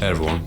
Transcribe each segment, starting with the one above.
Hey everyone,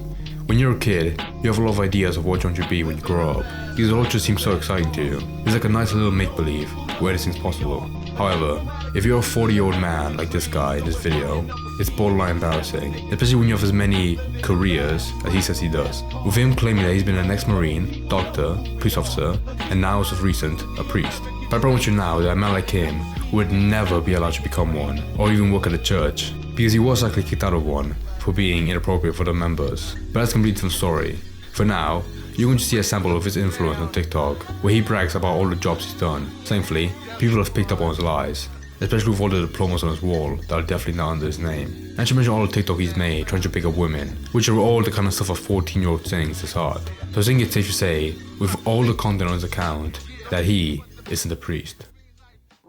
when you're a kid, you have a lot of ideas of what you want to be when you grow up. These all just seem so exciting to you. It's like a nice little make-believe, where anything's possible. However, if you're a 40-year-old man like this guy in this video, it's borderline embarrassing, especially when you have as many careers as he says he does. With him claiming that he's been an ex-marine, doctor, police officer, and now as of recent, a priest. But I promise you now that a man like him would never be allowed to become one, or even work at a church, because he was actually kicked out of one for being inappropriate for the members. But that's a completely different story. For now, you're going to see a sample of his influence on TikTok, where he brags about all the jobs he's done. Thankfully, people have picked up on his lies, especially with all the diplomas on his wall that are definitely not under his name. And to mention all the TikTok he's made trying to pick up women, which are all the kind of stuff a 14-year-old thinks is hard. So I think it's safe to say, with all the content on his account, that he isn't a priest.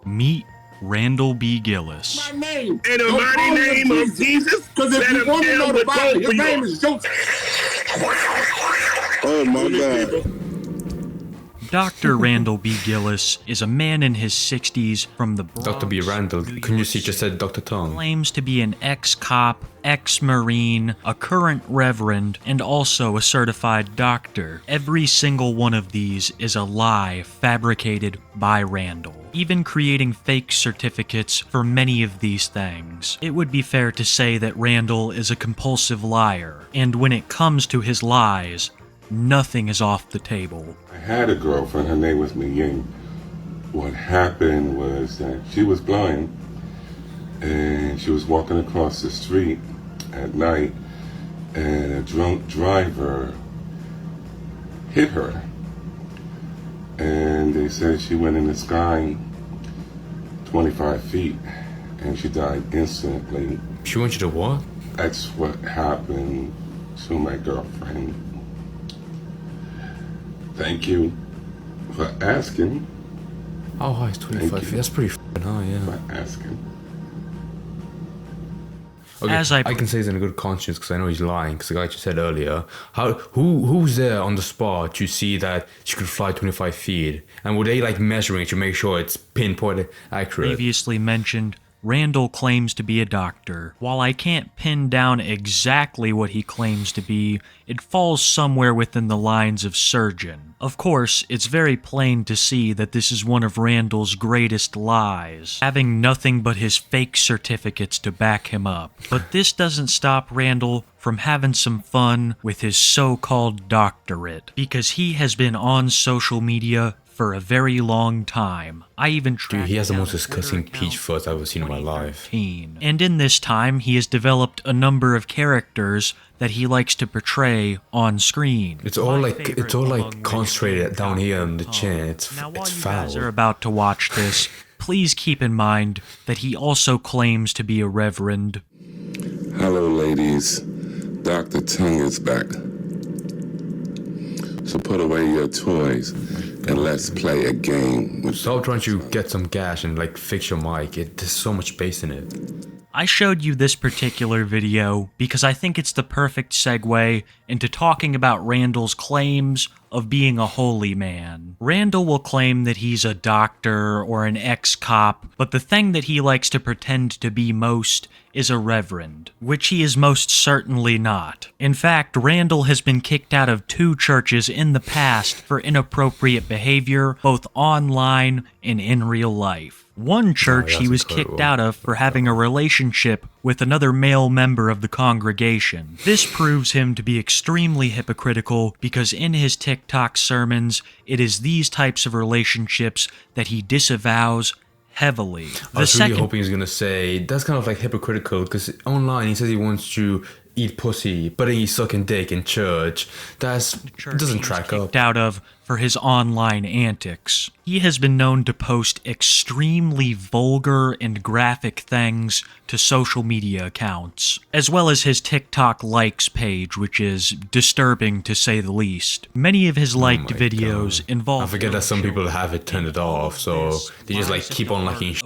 Meet Randall B. Gillis. My name. In the mighty name of Jesus. Because if you want to know the Bible, his name is Joseph. Oh my God. Dr. Randall B. Gillis is a man in his 60s from the Bronx, Dr. B. Randall, couldn't you see just said Dr. Tongue? Claims to be an ex-cop, ex-marine, a current reverend, and also a certified doctor. Every single one of these is a lie fabricated by Randall, even creating fake certificates for many of these things. It would be fair to say that Randall is a compulsive liar, and when it comes to his lies, nothing is off the table. I had a girlfriend, her name was Miying. What happened was that she was blind and she was walking across the street at night and a drunk driver hit her. And they said she went in the sky 25 feet and she died instantly. She went you to what? That's what happened to my girlfriend. Thank you for asking. How high is 25 feet? That's pretty f***ing high, yeah. For asking. Okay, As I can say he's in a good conscience because I know he's lying, because like I just said earlier, who's there on the spot to see that she could fly 25 feet? And were they like measuring it to make sure it's pinpoint accurate? previously mentioned, Randall claims to be a doctor. While I can't pin down exactly what he claims to be, it falls somewhere within the lines of surgeon. Of course, it's very plain to see that this is one of Randall's greatest lies, having nothing but his fake certificates to back him up. But this doesn't stop Randall from having some fun with his so-called doctorate, because he has been on social media for a very long time. I even tracked Dude, he has the down most a Twitter disgusting account peach fuzz I've ever seen in my life. 2013. And in this time, he has developed a number of characters that he likes to portray on screen. It's all like concentrated down here on the chin. It's Now, while it's you foul. guys are about to watch this, please keep in mind that he also claims to be a reverend. Hello, ladies. Dr. Tongue is back. So put away your toys and let's play a game. Stop trying to get some gas and like fix your mic. There's so much bass in it. I showed you this particular video because I think it's the perfect segue into talking about Randall's claims of being a holy man. Randall will claim that he's a doctor or an ex-cop, but the thing that he likes to pretend to be most is a reverend, which he is most certainly not. In fact, Randall has been kicked out of 2 churches in the past for inappropriate behavior, both online and in real life. One church he was kicked out of for having a relationship with another male member of the congregation. This proves him to be extremely hypocritical because in his TikTok sermons, it is these types of relationships that he disavows heavily. I was really hoping he was going to say, that's kind of like hypocritical, because online he says he wants to eat pussy, but then he's sucking dick in church. Doesn't track up. Kicked out of for his online antics. He has been known to post extremely vulgar and graphic things to social media accounts, as well as his TikTok likes page, which is disturbing to say the least. Many of his liked videos involve... I forget that some people have it turned off, so they just like keep on liking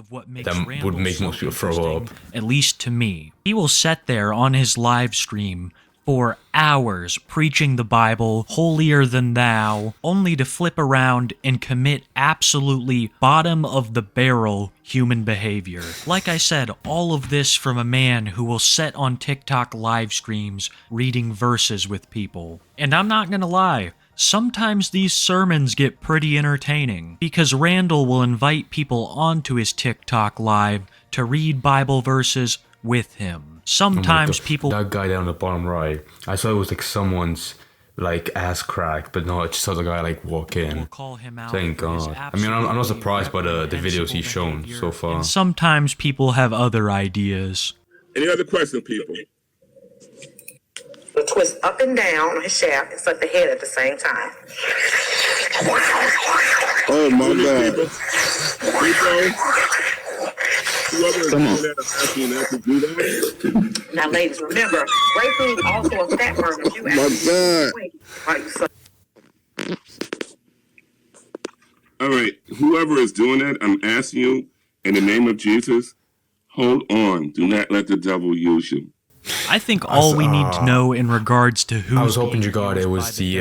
that would make most people throw up. At least to me. He will sit there on his live stream for hours preaching the Bible, holier than thou, only to flip around and commit absolutely bottom of the barrel human behavior. Like I said, all of this from a man who will set on TikTok live streams reading verses with people. And I'm not gonna lie, sometimes these sermons get pretty entertaining, because Randall will invite people onto his TikTok live to read Bible verses with him. Sometimes people... That guy down the bottom right, I saw it was like someone's like ass crack, but no, I just saw the guy like walk in. Thank God. I mean, I'm not surprised by the videos he's shown so far. And sometimes people have other ideas. Any other questions, people? The twist up and down on his shaft and suck the head at the same time. Oh my God. Whoever is doing that, I'm asking that to do that. Now, ladies, remember, raping is also a fat burn. If you All right, whoever is doing that, I'm asking you, in the name of Jesus, hold on. Do not let the devil use you. I think all we need to know in regards to who... I was hoping you got it was the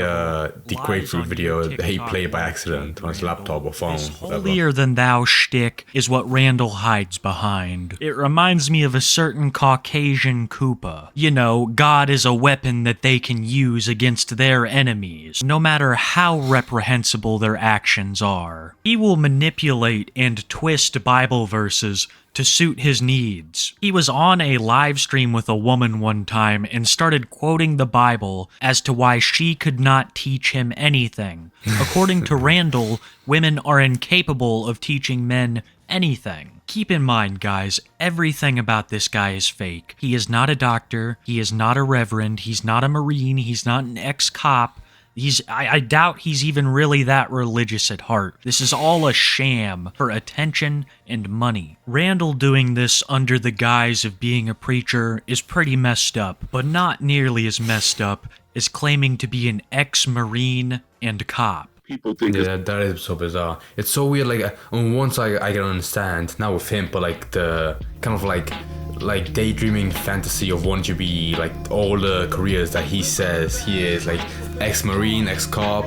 grapefruit video that he played by accident on his laptop or phone. This holier than thou shtick is what Randall hides behind. It reminds me of a certain Caucasian Koopa. You know, God is a weapon that they can use against their enemies, no matter how reprehensible their actions are. He will manipulate and twist Bible verses to suit his needs. He was on a live stream with a woman one time and started quoting the Bible as to why she could not teach him anything. According to Randall, women are incapable of teaching men anything. Keep in mind, guys, everything about this guy is fake. He is not a doctor, he is not a reverend, he's not a Marine, he's not an ex-cop. I doubt he's even really that religious at heart. This is all a sham for attention and money. Randall doing this under the guise of being a preacher is pretty messed up, but not nearly as messed up as claiming to be an ex-Marine and cop. People think that is so bizarre. It's so weird. Like on one side, I can understand not with him, but like the kind of like daydreaming fantasy of wanting to be like all the careers that he says he is, like ex-Marine, ex-cop,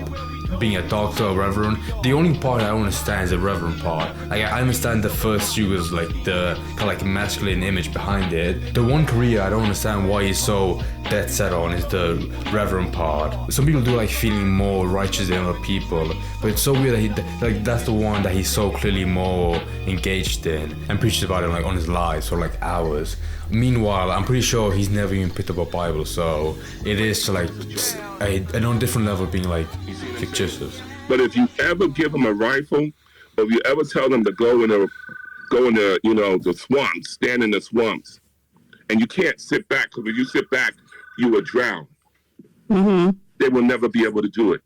being a doctor, a reverend. The only part I don't understand is the reverend part. Like I understand the first few was like the kind of like masculine image behind it. The one career I don't understand why he's so dead set on is the reverend part. Some people do like feeling more righteous than other people, but it's so weird that that's the one that he's so clearly more engaged in and preaches about it like on his lives for like hours. Meanwhile, I'm pretty sure he's never even picked up a Bible, so it is to like on a different level being like fictitious. But if you ever give them a rifle, or if you ever tell them to go in the you know, the swamps, stand in the swamps, and you can't sit back, because if you sit back, you will drown. Mm-hmm. They will never be able to do it.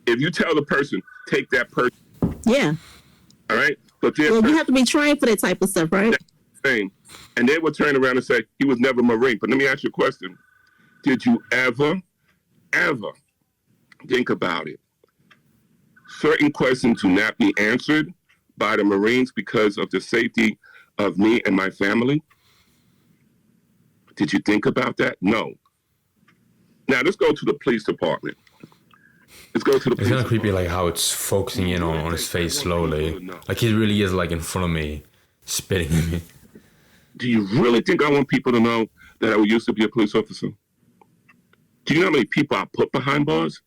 If you tell the person, take that person. Yeah. All right? But well, you have to be trained for that type of stuff, right? Same. And they would turn around and say, he was never a Marine. But let me ask you a question. Did you ever think about it? Certain questions do not be answered by the Marines because of the safety of me and my family. Did you think about that? No. Now, let's go to the police department. Let's go to the police department. It's kind of creepy, like how it's focusing in on his face slowly. Like he really is like in front of me, spitting at me. Do you really think I want people to know that I used to be a police officer? Do you know how many people I put behind bars?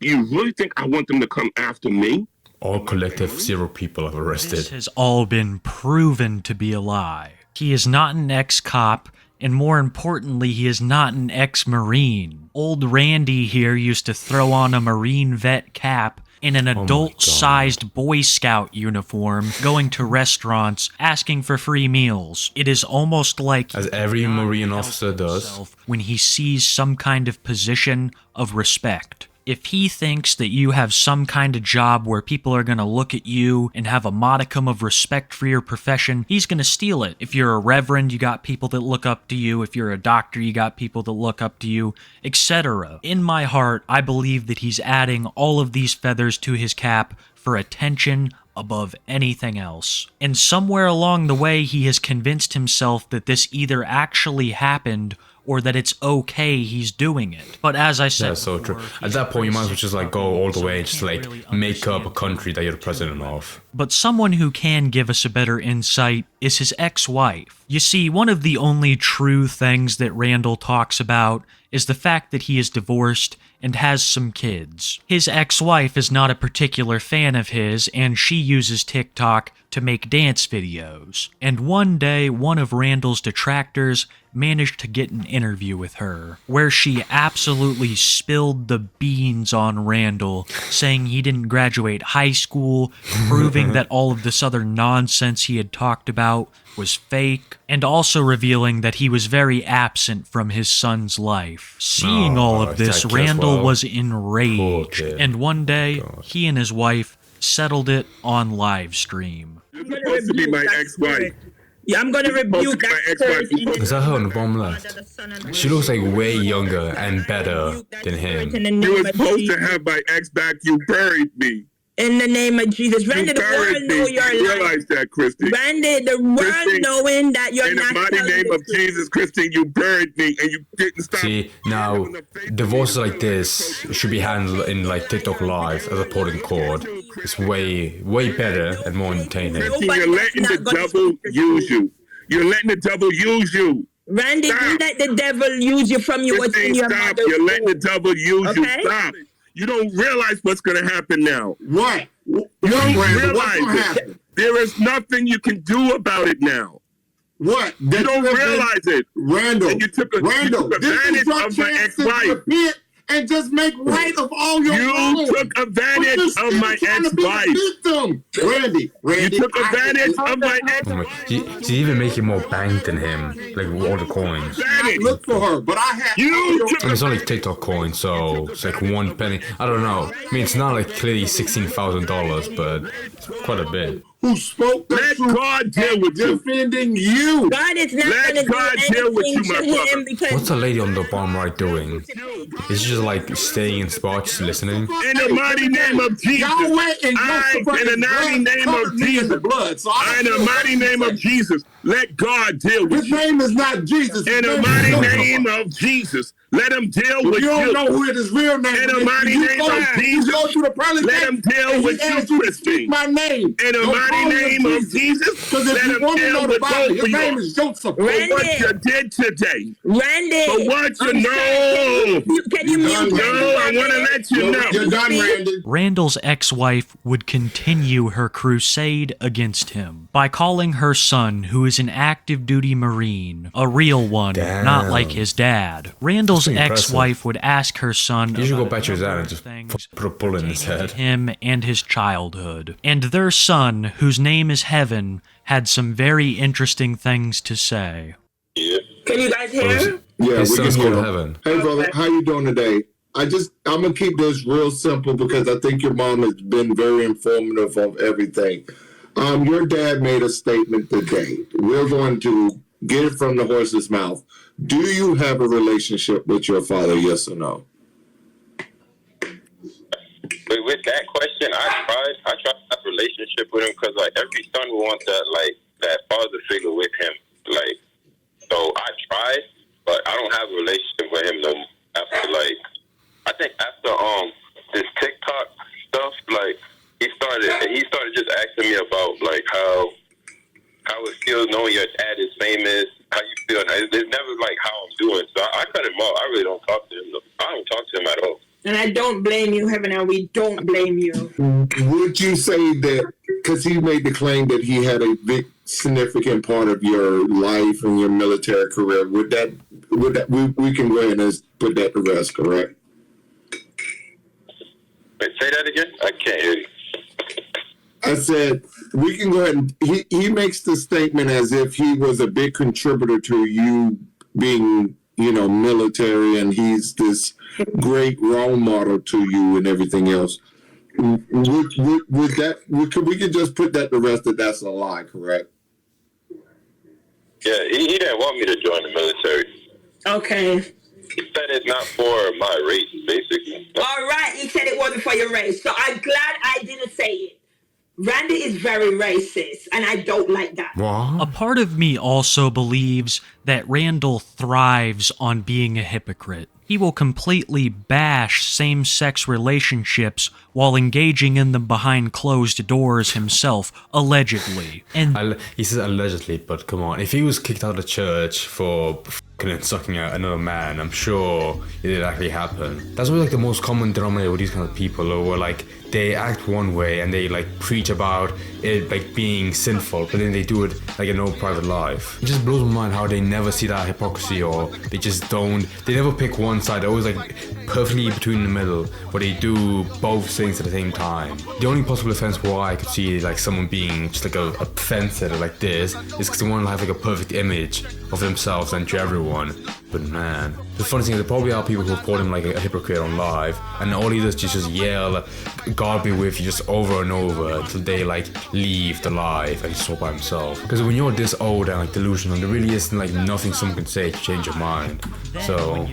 Do you really think I want them to come after me? All collective 0 people I've arrested. This has all been proven to be a lie. He is not an ex-cop, and more importantly, he is not an ex-Marine. Old Randy here used to throw on a Marine vet cap in an adult-sized Boy Scout uniform, going to restaurants, asking for free meals. It is almost like... as every Marine officer does. ...when he sees some kind of position of respect. If he thinks that you have some kind of job where people are going to look at you and have a modicum of respect for your profession, he's going to steal it. If you're a reverend, you got people that look up to you. If you're a doctor, you got people that look up to you, etc. In my heart, I believe that he's adding all of these feathers to his cap for attention above anything else. And somewhere along the way, he has convinced himself that this either actually happened or that it's okay he's doing it. But as I said, That's so true. At that point, you might as well just like go all the way and just like make up a country that you're the president of. But someone who can give us a better insight is his ex-wife. You see, one of the only true things that Randall talks about is the fact that he is divorced and has some kids. His ex-wife is not a particular fan of his, and she uses TikTok to make dance videos. And one day, one of Randall's detractors managed to get an interview with her, where she absolutely spilled the beans on Randall, saying he didn't graduate high school, proving that all of this other nonsense he had talked about was fake, and also revealing that he was very absent from his son's life. Seeing all of this, Randall was enraged, and one day, he and his wife settled it on live stream. You're supposed to be my ex-wife. Yeah, I'm gonna rebuke that. Is that her on the bottom left? She looks like way younger and better than him. You were supposed to have my ex back. You buried me. In the name of Jesus, You Randy, the world buried know me. you're You lying. realize that, Christy. Randy, the world Christy, knowing that you're In the not mighty telling name the of truth. Jesus, Christy, you buried me and you didn't stop. See, now, divorces like this should be handled in like TikTok Live as a porting court. It's way, way better and more entertaining. You're letting the devil use you. You're letting the devil use you. Randy, Stop. you let the devil use you from you. What's in Christine, your stop. mother's You're letting the womb. devil use you. Okay? Stop. You don't realize what's going to happen now. What? You What, don't Randall? What's realize gonna it. happen? There is nothing you can do about it now. What? You don't realize it. Randall. And you took Randall, advantage this is your of my chance to ex-wife. repent and just make right of all your wrongs. You took advantage of my ex-wife. Randy, You took advantage of my Oh my, she's even making more bank than him, like with all the coins. ex-wife. Look for her, but I have You took I mean, it's only TikTok coins, so it's like 1 penny. I don't know. I mean, it's not like clearly $16,000, but it's quite a bit. who spoke the Let truth God deal with you. defending you. God is not Let going to God do deal with anything you, my to him brother. because What's the lady on the bottom right doing? Is she just like staying in spot, just listening? In the mighty name of Jesus. Yahweh and I, Joseph in the mighty blood name covered of me in Jesus. the blood. So I In don't the know mighty what name to of say. Jesus. Let God deal with His you. name is not Jesus. In the mighty name of Jesus. Let him deal with You don't you. know who his real name is. In the mighty You name go- of Jesus, You go to the pearly let gate him deal and with he you, asks you to Christine. speak my name. In the Don't mighty call him name of Jesus, Because let if you him want to deal know the with Bible, both his of name you. is Joseph. For what you did today. Randy, For what you I'm know. saying, can you mute No, I want to let you know. You're done, Randy. Randall's ex-wife would continue her crusade against him by calling her son, who is an active duty Marine, a real one, Damn. not like his dad. Randall's That's impressive. ex-wife would ask her son You should go about back to his a dad number and of just things put a bullet in his head. him and his childhood. And their son, whose name is Heaven, had some very interesting things to say. Can you guys hear? Yeah, His we son's can called hear. Heaven. Hey, brother, how you doing today? I'm gonna keep this real simple because I think your mom has been very informative of everything. Your dad made a statement today. We're going to get it from the horse's mouth. Do you have a relationship with your father? Yes or no? But with that question, I tried to have a relationship with him because like every son will want that father figure with him. Like, so I tried, but I don't have a relationship with him no more. After I think after this TikTok stuff, like he started just asking me about like how it feels knowing your dad is famous, how you feel. It's never like how I'm doing. So I cut him off. I really don't talk to him. I don't talk to him at all. And I don't blame you, Heaven, and we don't blame you. Would you say that because he made the claim that he had a big significant part of your life and your military career, would that we can go ahead and put that to rest, correct? Wait, say that again? I can't hear you. I said we can go ahead and he makes the statement as if he was a big contributor to you being, military, and he's this great role model to you and everything else. We could just put that to rest that that's a lie, correct? Yeah, he didn't want me to join the military. Okay. He said it's not for my race, basically. All right. He said it wasn't for your race. So I'm glad I didn't say it. Randy is very racist, and I don't like that. A part of me also believes that Randall thrives on being a hypocrite. He will completely bash same-sex relationships while engaging in them behind closed doors himself, allegedly. And He says allegedly, but come on. If he was kicked out of church for fucking sucking out another man, I'm sure it did actually happen. That's what like the most common denominator with these kind of people, where like they act one way and they like preach about it like being sinful, but then they do it like in no private life. It just blows my mind how they never see that hypocrisy, or they just don't. They never pick one side. They're always like perfectly between the middle, where they do both things at the same time. The only possible offense why I could see like someone being just like a fence setter like this is because they want to have like a perfect image of themselves and to everyone. But man, the funny thing is there probably are people who call him like a hypocrite on live, and all he does is just yell "God be with you" just over and over until they like leave the live and just walk by himself. Because when you're this old and like delusional, there really isn't like nothing someone can say to change your mind. So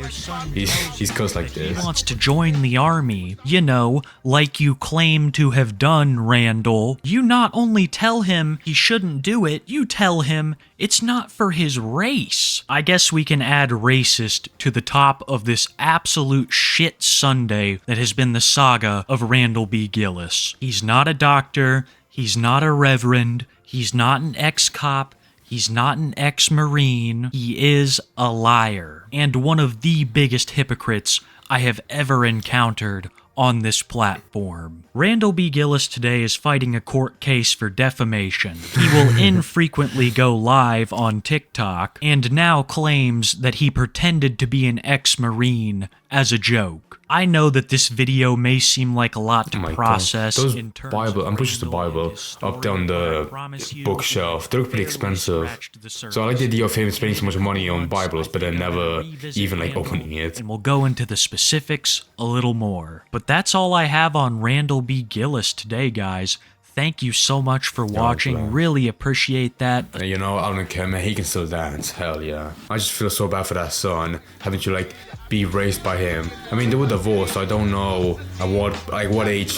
he's cussed like this. he wants to join the army, you know, like you claim to have done, Randall. You not only tell him he shouldn't do it, you tell him it's not for his race. I guess we can add racist to the top of this absolute shit Sunday that has been the saga of Randall B. Gillis. He's not a doctor, he's not a reverend, he's not an ex-cop, he's not an ex-Marine. He is a liar, and one of the biggest hypocrites I have ever encountered on this platform. Randall B. Gillis today is fighting a court case for defamation. He will infrequently go live on TikTok and now claims that he pretended to be an ex-Marine as a joke. I know that this video may seem like a lot to process. Those in terms Bible, of I'm pretty sure the Randall and Bible his story, up down but I the promise you bookshelf, they look pretty barely expensive. scratched the So I like the idea of him spending so much money on Bibles, but then never revisit even like Randall, opening it. And we'll go into the specifics a little more. But that's all I have on Randall B. Gillis today, guys. Thank you so much for watching. bless. Really appreciate that. And you know, I don't care, man. He can still dance. Hell yeah. I just feel so bad for that son, having to like be raised by him. I mean, they were divorced, so I don't know at what age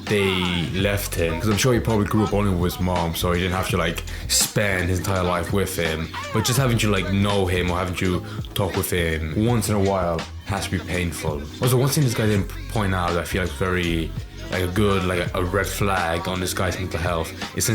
they left him, because I'm sure he probably grew up only with his mom, so he didn't have to like spend his entire life with him. But just having to like know him or having to talk with him once in a while has to be painful. Also, one thing this guy didn't point out that I feel like very like a good, like a red flag on this guy's mental health. It's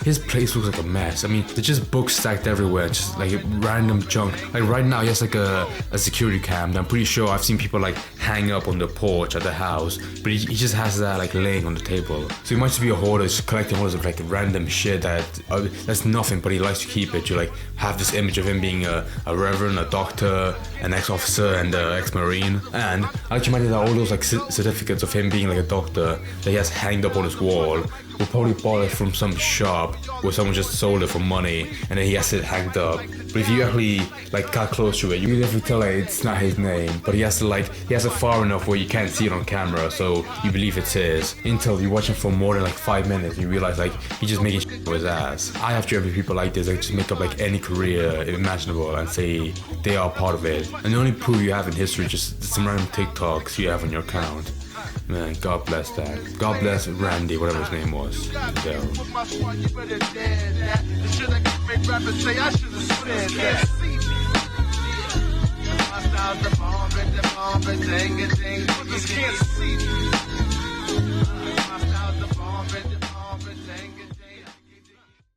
his place looks like a mess. I mean, there's just books stacked everywhere, just like random junk. Like right now, he has like a security cam that I'm pretty sure I've seen people like hang up on the porch at the house, but he just has that like laying on the table. So he might just be a hoarder, just collecting all this like random shit that's nothing, but he likes to keep it. You like have this image of him being a reverend, a doctor, an ex-officer, and an ex-marine. And I like to imagine that all those like certificates of him being like a doctor that he has hanged up on his wall will probably bought it from some shop where someone just sold it for money, and then he has it hanged up. But if you actually like got close to it, you can definitely tell like it's not his name, but he has it far enough where you can't see it on camera, so you believe it's his. Until you watch him for more than like 5 minutes, you realize like he's just making shit with his ass. I have to every people like this, like just make up like any career imaginable and say they are part of it. And the only proof you have in history is just some random TikToks you have on your account. Man, God bless that. God bless Randy, whatever his name was. Yeah.